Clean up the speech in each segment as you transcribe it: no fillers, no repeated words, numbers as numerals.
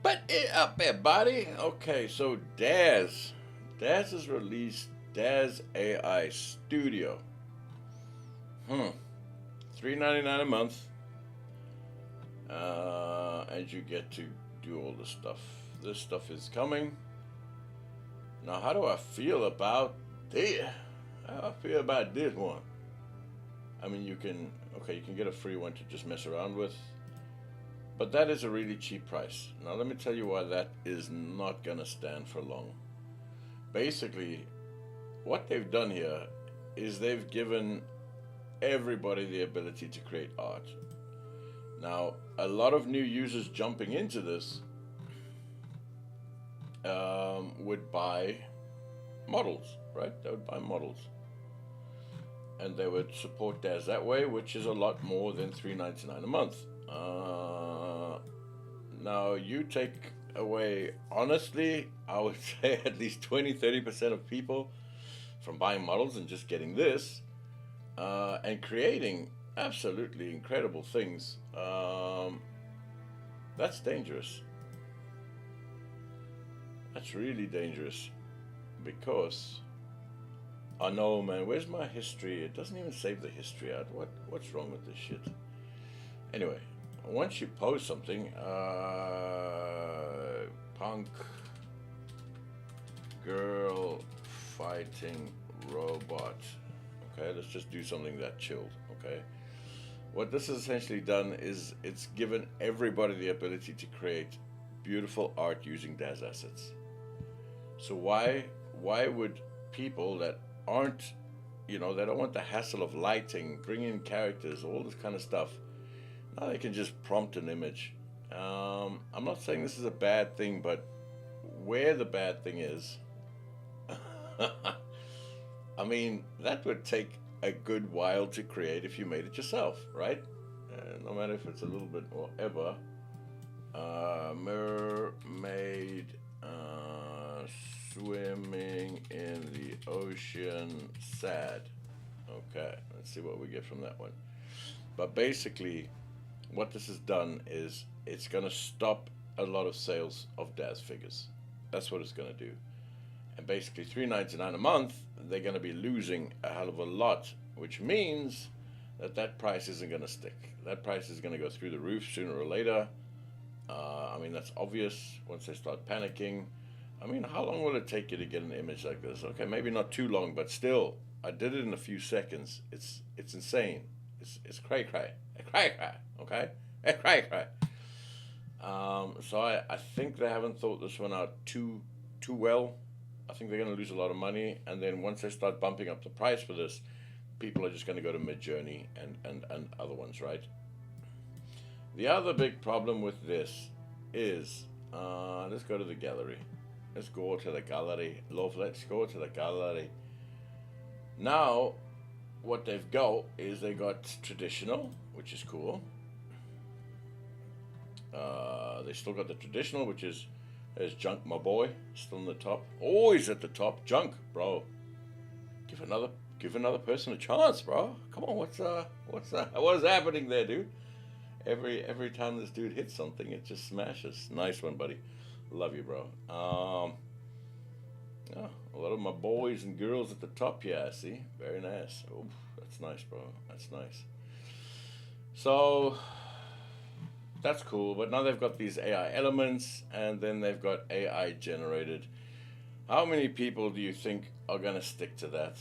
But up there, buddy. Okay, so Daz has released Daz AI Studio. Hmm. $3.99 a month, and you get to do all this stuff. This stuff is coming. Now, how do I feel about this? How do I feel about this one? I mean, you can get a free one to just mess around with, but that is a really cheap price. Now, let me tell you why that is not gonna stand for long. Basically, what they've done here is they've given everybody the ability to create art. Now, a lot of new users jumping into this would buy models, right? They would buy models, and they would support Daz that way, which is a lot more than $3.99 a month. Now, you take away, honestly, I would say at least 20-30% of people from buying models and just getting this and creating absolutely incredible things. That's dangerous. That's really dangerous because I know, man. Where's my history? It doesn't even save the history out. What's wrong with this shit? Anyway, once you post something, punk girl fighting robot. Okay, let's just do something that chilled. Okay, what this has essentially done is it's given everybody the ability to create beautiful art using Daz assets. So why would people that aren't, they don't want the hassle of lighting, bringing in characters, all this kind of stuff. Now they can just prompt an image. I'm not saying this is a bad thing, but where the bad thing is, I mean, that would take a good while to create if you made it yourself, right? No matter if it's a little bit or ever. Mermaid swimming in the ocean, sad. Okay, let's see what we get from that one. But basically, what this has done is it's going to stop a lot of sales of Daz figures. That's what it's going to do. And basically, $3.99 a month, they're going to be losing a hell of a lot, which means that price isn't going to stick. That price is going to go through the roof sooner or later. I mean, that's obvious once they start panicking. I mean, how long will it take you to get an image like this? Okay, maybe not too long, but still, I did it in a few seconds. It's insane. It's cray cray, okay, cray cray. So I think they haven't thought this one out too well. I think they're going to lose a lot of money, and then once they start bumping up the price for this, people are just going to go to Midjourney and other ones, right? The other big problem with this is, let's go to the gallery. Let's go to the gallery. Love, let's go to the gallery. Now, what they've got is they got traditional, which is cool. They still got the traditional, which is, there's Junk, my boy, still in the top. Always at the top. Junk, bro. Give another person a chance, bro. Come on, what is happening there, dude? Every time this dude hits something, it just smashes. Nice one, buddy. Love you, bro. Yeah, a lot of my boys and girls at the top here, I see. Very nice. Oh, that's nice, bro. That's nice. So, that's cool. But now they've got these AI elements, and then they've got AI generated. How many people do you think are going to stick to that?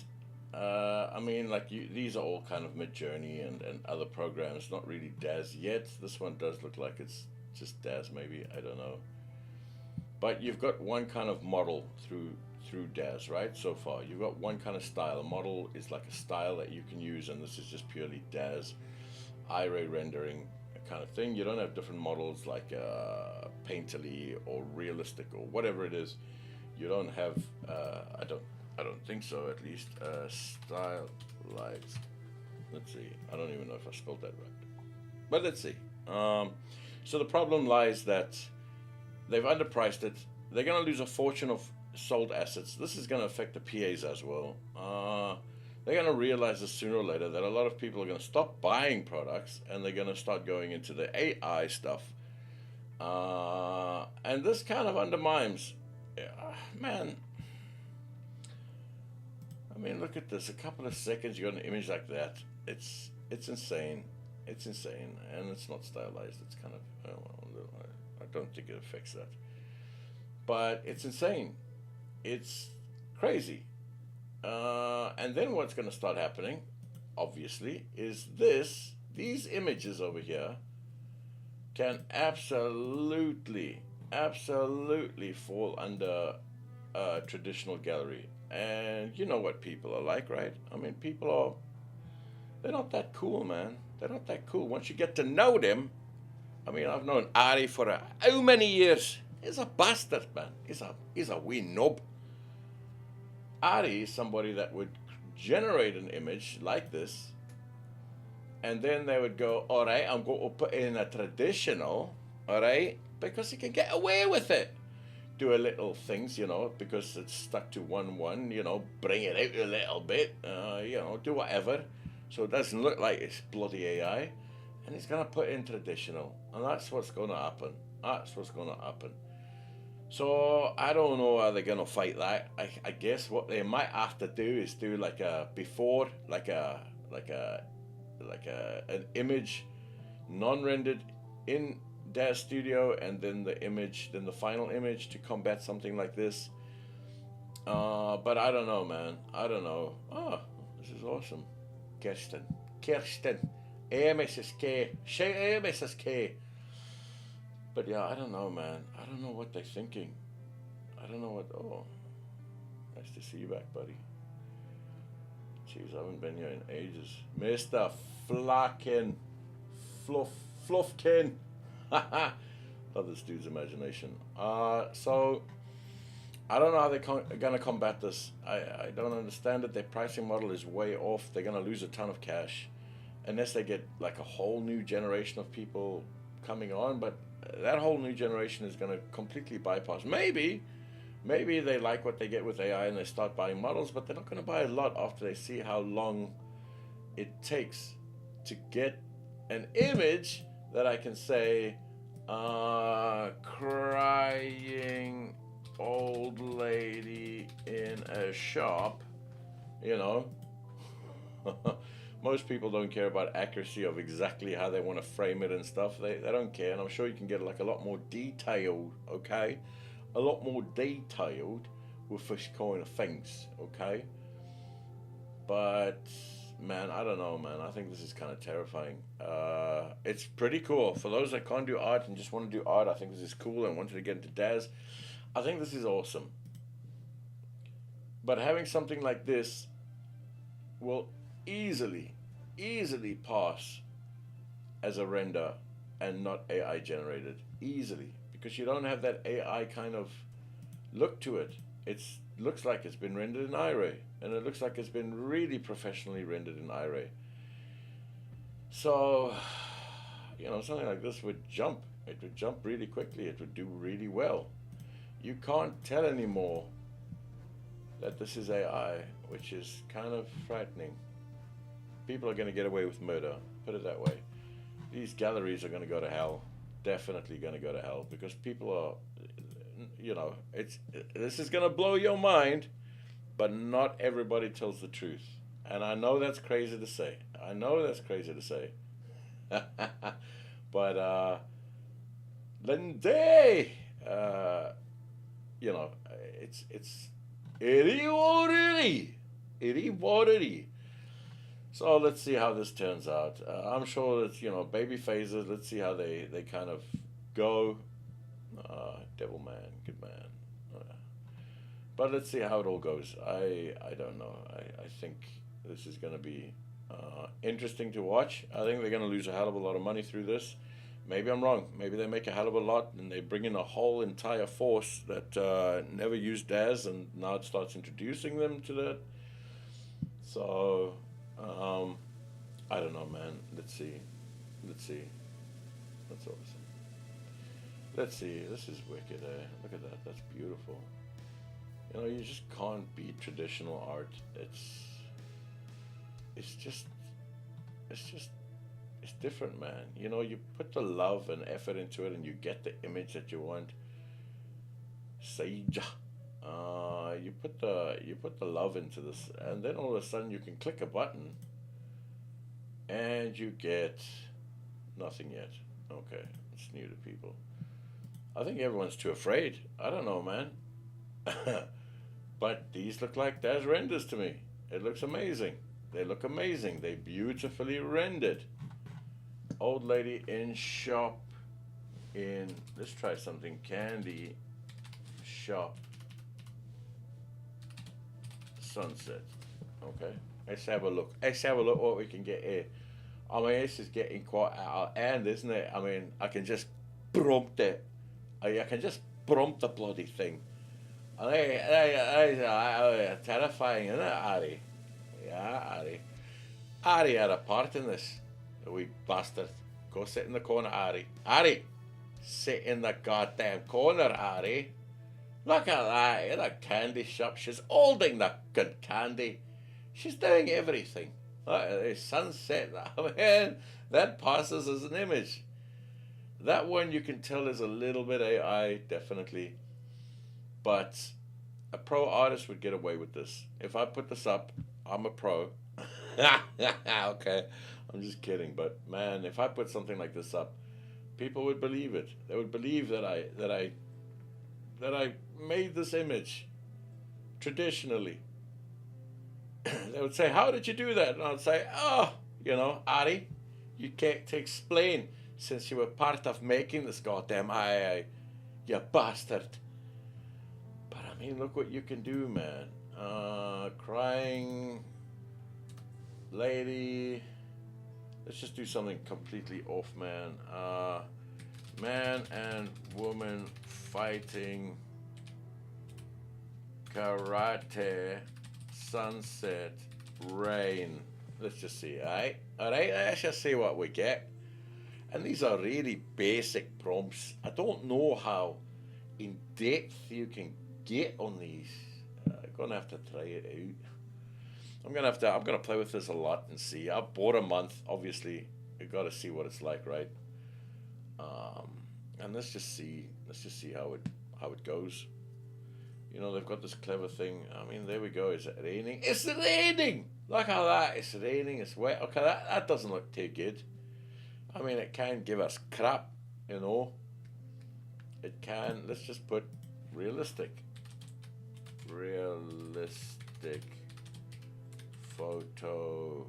I mean, these are all kind of Midjourney and other programs, not really Daz yet. This one does look like it's just Daz, maybe. I don't know. But you've got one kind of model through Daz, right? So far, you've got one kind of style. A model is like a style that you can use, and this is just purely Daz, iRay rendering kind of thing. You don't have different models like painterly or realistic or whatever it is. You don't have. I don't think so. At least stylized. Let's see. I don't even know if I spelled that right. But let's see. So the problem lies that they've underpriced it. They're going to lose a fortune of sold assets. This is going to affect the PAs as well. They're going to realize this sooner or later that a lot of people are going to stop buying products and they're going to start going into the AI stuff. And this kind of undermines, man. I mean, look at this. A couple of seconds, you got an image like that. It's insane. It's insane, and it's not stylized. It's kind of I don't think it affects that, but it's insane. It's crazy. And then what's going to start happening, obviously, is these images over here can absolutely fall under a traditional gallery. And you know what people are like, right? I mean, they're not that cool, man. They're not that cool. Once you get to know them, I mean, I've known Ari for how many years? He's a bastard, man. He's a wee knob. Ari is somebody that would generate an image like this, and then they would go, all right, I'm going to put in a traditional, all right, because he can get away with it. Do a little things, because it's stuck to 1-1, bring it out a little bit, do whatever. So it doesn't look like it's bloody AI. And he's going to put in traditional. And that's what's going to happen. That's what's going to happen. So I don't know how they're going to fight that. I guess what they might have to do is do like a before, like an image non-rendered in Daz Studio, and then the final image to combat something like this. But I don't know, man. I don't know. Oh, this is awesome. Kirsten. Mrs. K. Shout out Mrs. K. But yeah, I don't know, man. I don't know what they're thinking. I don't know what. Oh, nice to see you back, buddy. Jeez, I haven't been here in ages. Mr. Flakin. Fluffkin. Love this dude's imagination. So I don't know how they're going to combat this. I don't understand it. Their pricing model is way off. They're going to lose a ton of cash unless they get like a whole new generation of people coming on. But that whole new generation is going to completely bypass. Maybe they like what they get with AI and they start buying models, but they're not going to buy a lot after they see how long it takes to get an image that I can say, crying old lady in a shop, Most people don't care about accuracy of exactly how they want to frame it and stuff. They don't care, and I'm sure you can get like a lot more detailed, okay? A lot more detailed with this kind of things, okay? But man, I don't know, man. I think this is kind of terrifying. It's pretty cool. For those that can't do art and just want to do art, I think this is cool and wanted to get into Daz. I think this is awesome. But having something like this will easily pass as a render and not AI generated. Easily. Because you don't have that AI kind of look to it. It looks like it's been rendered in Iray. And it looks like it's been really professionally rendered in Iray. So, something like this would jump. It would jump really quickly. It would do really well. You can't tell anymore that this is AI, which is kind of frightening. People are going to get away with murder, put it that way. These galleries are going to go to hell. Definitely going to go to hell, because people are, this is going to blow your mind, but not everybody tells the truth. And I know that's crazy to say. But Lindsay, it's itty-watty. So let's see how this turns out. I'm sure it's, baby phases. Let's see how they kind of go. Devil man, good man. But let's see how it all goes. I don't know. I think this is going to be interesting to watch. I think they're going to lose a hell of a lot of money through this. Maybe I'm wrong. Maybe they make a hell of a lot and they bring in a whole entire force that never used Daz, and now it starts introducing them to that. So, I don't know, man. Let's see. That's awesome. Let's see. This is wicked, eh? Look at that. That's beautiful. You just can't beat traditional art. It's It's different, man. You know, you put the love and effort into it, and you get the image that you want. Sage. You put the love into this, and then all of a sudden you can click a button, and you get nothing yet. Okay, it's new to people. I think everyone's too afraid. I don't know, man. But these look like Daz renders to me. It looks amazing. They look amazing. They beautifully rendered. Old lady in shop in, let's try something, candy shop sunset. Okay, let's have a look. Let's have a look what we can get here. I mean, this is getting quite out of hand, isn't it? I mean, I can just prompt it. I can just prompt the bloody thing. And terrifying, isn't it, Ari? Yeah, Ari. Ari had a part in this. The wee bastard. Go sit in the corner, Ari. Ari! Sit in the goddamn corner, Ari. Look at that. In a candy shop. She's holding the good candy. She's doing everything. Look at the sunset. Man, that passes as an image. That one you can tell is a little bit AI, definitely. But a pro artist would get away with this. If I put this up, I'm a pro. Okay, I'm just kidding. But man, if I put something like this up, people would believe it. They would believe that I made this image traditionally. They would say, "How did you do that?" And I'd say, "Oh, Ari, you can't explain since you were part of making this goddamn AI, you bastard." But I mean, look what you can do, man. Crying lady. Let's just do something completely off, man. Man and woman fighting karate sunset rain. Let's just see, alright? Alright, let's just see what we get. And these are really basic prompts. I don't know how in depth you can get on these. I'm gonna have to try it out. I'm gonna play with this a lot and see. I bought a month, obviously. You gotta see what it's like, right? And let's just see how it goes. They've got this clever thing. I mean, there we go. Is it raining? It's raining! Look how that. It's raining, it's wet. Okay, that doesn't look too good. I mean, it can give us crap, It can. Let's just put realistic. Realistic photo.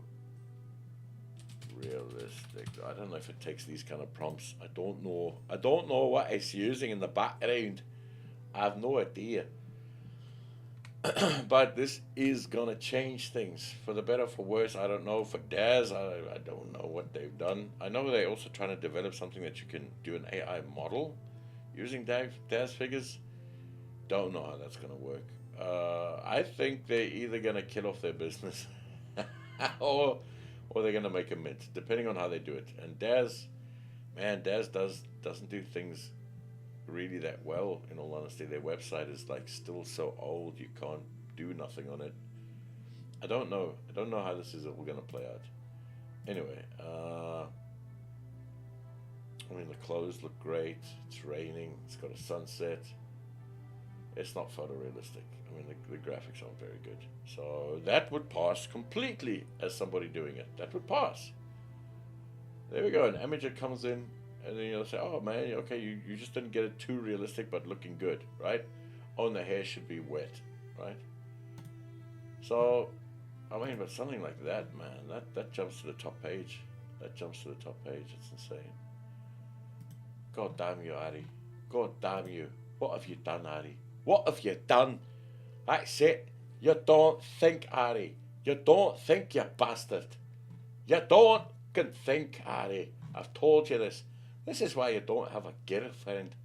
Realistic. I don't know if it takes these kind of prompts. I don't know what it's using in the background. I have no idea. But this is gonna change things for the better, for worse. I don't know. For Daz, I don't know what they've done. I know they're also trying to develop something that you can do an AI model using Daz figures. Don't know how that's gonna work. I think they're either gonna kill off their business, or they're gonna make a mint, depending on how they do it. And Daz doesn't do things really that well. In all honesty, their website is like still so old you can't do nothing on it. I don't know how this is all gonna play out. Anyway, I mean, the clothes look great. It's raining. It's got a sunset. It's not photorealistic. I mean, the graphics aren't very good. So that would pass completely as somebody doing it. That would pass. There we go. An imager comes in, and then you'll say, "Oh man, okay, you just didn't get it too realistic, but looking good, right? Oh, and the hair should be wet, right?" So, I mean, but something like that, man, that jumps to the top page. That jumps to the top page. It's insane. God damn you, Ari. God damn you. What have you done, Ari? What have you done? That's it. You don't think, Ari. You don't think, you bastard. You don't can think, Ari. I've told you this. This is why you don't have a girlfriend.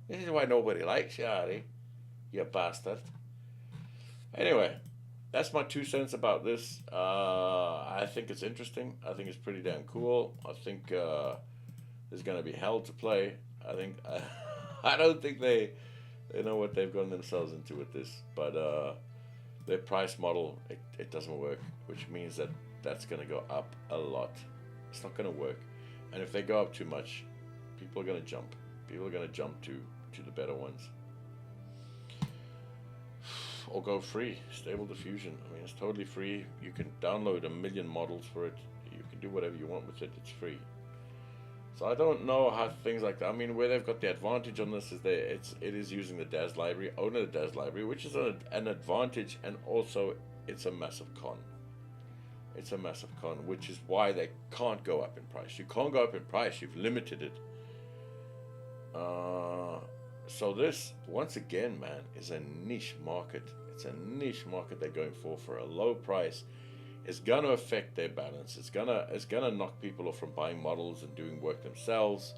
This is why nobody likes you, Ari. You bastard. Anyway, that's my 2 cents about this. I think it's interesting. I think it's pretty damn cool. I think there's going to be hell to play. I don't think they know what they've gotten themselves into with this. But their price model, it doesn't work, which means that's going to go up a lot. It's not going to work. And if they go up too much, people are going to jump. People are going to jump to the better ones. Or go free. Stable Diffusion. I mean, it's totally free. You can download a million models for it. You can do whatever you want with it. It's free. So I don't know how things like that. I mean, where they've got the advantage on this is it is using the DAZ library, only the DAZ library, which is an advantage, and also it's a massive con. It's a massive con, which is why they can't go up in price. You can't go up in price. You've limited it. So this, once again, man, is a niche market. It's a niche market they're going for a low price. It's gonna affect their balance. It's gonna knock people off from buying models and doing work themselves.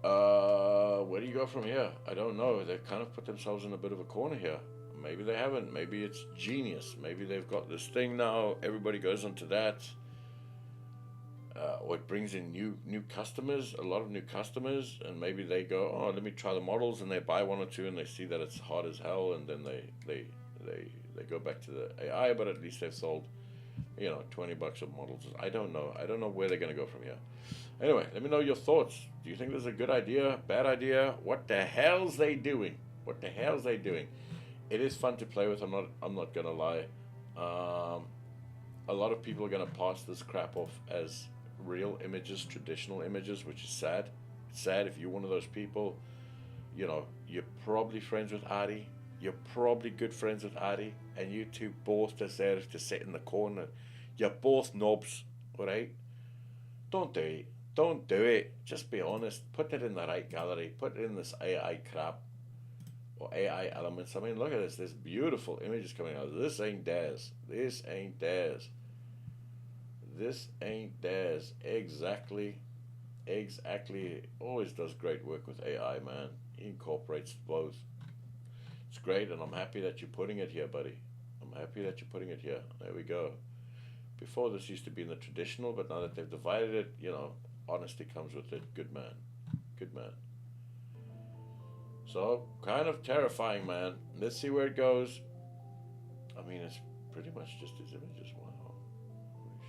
Where do you go from here? I don't know. They've kind of put themselves in a bit of a corner here. Maybe they haven't. Maybe it's genius. Maybe they've got this thing now. Everybody goes onto that. Or it brings in new customers, a lot of new customers, and maybe they go, oh, let me try the models, and they buy one or two, and they see that it's hard as hell, and then they go back to the AI, but at least they've sold, $20 of models. I don't know. I don't know where they're going to go from here. Anyway, let me know your thoughts. Do you think this is a good idea, bad idea? What the hell's they doing? What the hell's they doing? It is fun to play with. I'm not going to lie. A lot of people are going to pass this crap off as real images, traditional images, which is sad. It's sad if you're one of those people. You're probably friends with Ari. You're probably good friends with Ari, and you two both deserve to sit in the corner. You're both knobs, alright? Don't do it. Don't do it. Just be honest. Put it in the right gallery. Put it in this AI crap or AI elements. I mean, look at this. There's beautiful images coming out. This ain't DAZ. This ain't DAZ. This ain't DAZ. Exactly. Always does great work with AI, man. He incorporates both. It's great, and I'm happy that you're putting it here, buddy. I'm happy that you're putting it here. There we go. Before, this used to be in the traditional, but now that they've divided it, honesty comes with it. Good man. Good man. So, kind of terrifying, man. Let's see where it goes. I mean, it's pretty much just his images. Wow. Holy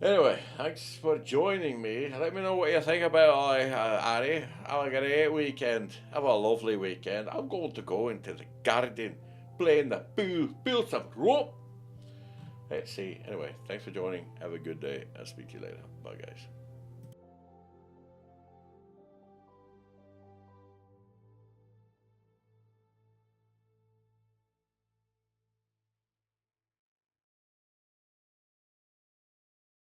shit. Anyway, thanks for joining me. Let me know what you think about Ari. Have a great weekend. Have a lovely weekend. I'm going to go into the garden, play in the pool, build some rope. Let's see. Anyway, thanks for joining. Have a good day. I'll speak to you later. Bye, guys.